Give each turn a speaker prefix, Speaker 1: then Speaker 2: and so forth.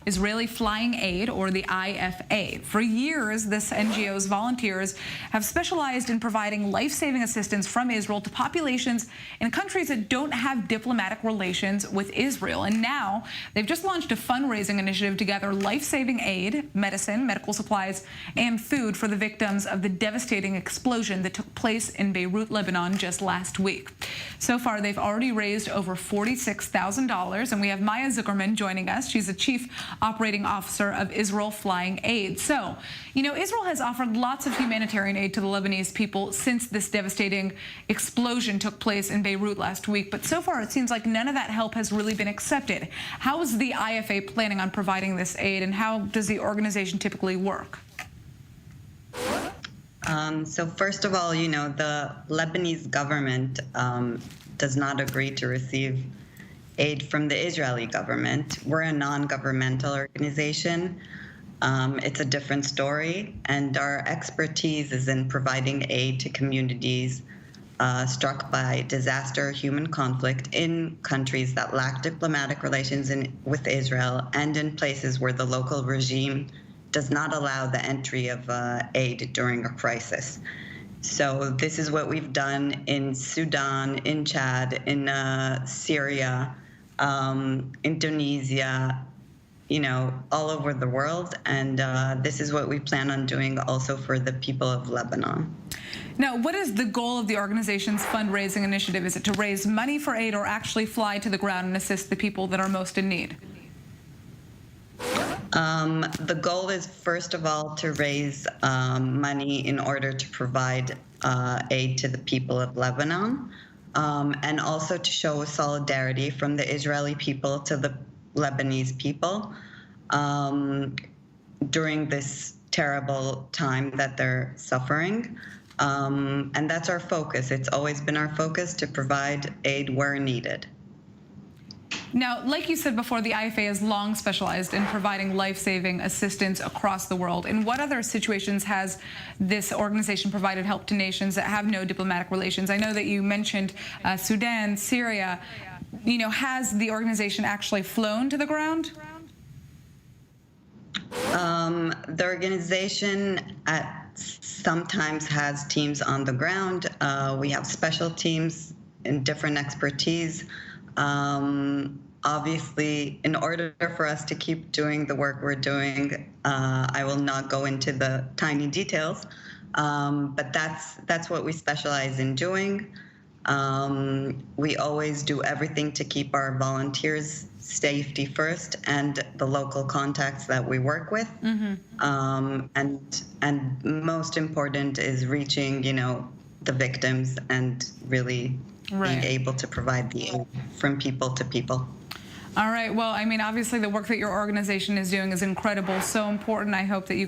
Speaker 1: Israeli Flying Aid, or the IFA. For years, this NGO's volunteers have specialized in providing life-saving assistance from Israel to populations in countries that don't have diplomatic relations with Israel. And now they've just launched a fundraising initiative to gather life-saving aid, medicine, medical supplies, and food for the victims of the devastating explosion that took place in Beirut, Lebanon just last week. So far, they've already raised over $46,000, and we have Maya Zuckerman joining us. She's the Chief Operating Officer of Israel Flying Aid. So, Israel has offered lots of humanitarian aid to the Lebanese people since this devastating explosion took place in Beirut last week. But so far, it seems like none of that help has really been accepted. How is the IFA planning on providing this aid, and how does the organization typically work?
Speaker 2: So first of all, the Lebanese government does not agree to receive aid from the Israeli government. We're a non-governmental organization. It's a different story, and our expertise is in providing aid to communities struck by disaster or human conflict in countries that lack diplomatic relations with Israel, and in places where the local regime does not allow the entry of aid during a crisis. So this is what we've done in Sudan, in Chad, in Syria, Indonesia, all over the world. And this is what we plan on doing also for the people of Lebanon.
Speaker 1: Now, what is the goal of the organization's fundraising initiative? Is it to raise money for aid, or actually fly to the ground and assist the people that are most in need?
Speaker 2: The goal is, first of all, to raise money in order to provide aid to the people of Lebanon, and also to show solidarity from the Israeli people to the Lebanese people during this terrible time that they're suffering. And that's our focus. It's always been our focus to provide aid where needed.
Speaker 1: Now, like you said before, the IFA has long specialized in providing life-saving assistance across the world. In what other situations has this organization provided help to nations that have no diplomatic relations? I know that you mentioned Sudan, Syria. Has the organization actually flown to the ground?
Speaker 2: The organization sometimes has teams on the ground. We have special teams in different expertise. Obviously, in order for us to keep doing the work we're doing, I will not go into the tiny details, but that's what we specialize in doing. We always do everything to keep our volunteers' safety first, and the local contacts that we work with. Mm-hmm. And most important is reaching, the victims and really being able to provide the aid from people to people.
Speaker 1: All right. Well, obviously the work that your organization is doing is incredible, so important. I hope that you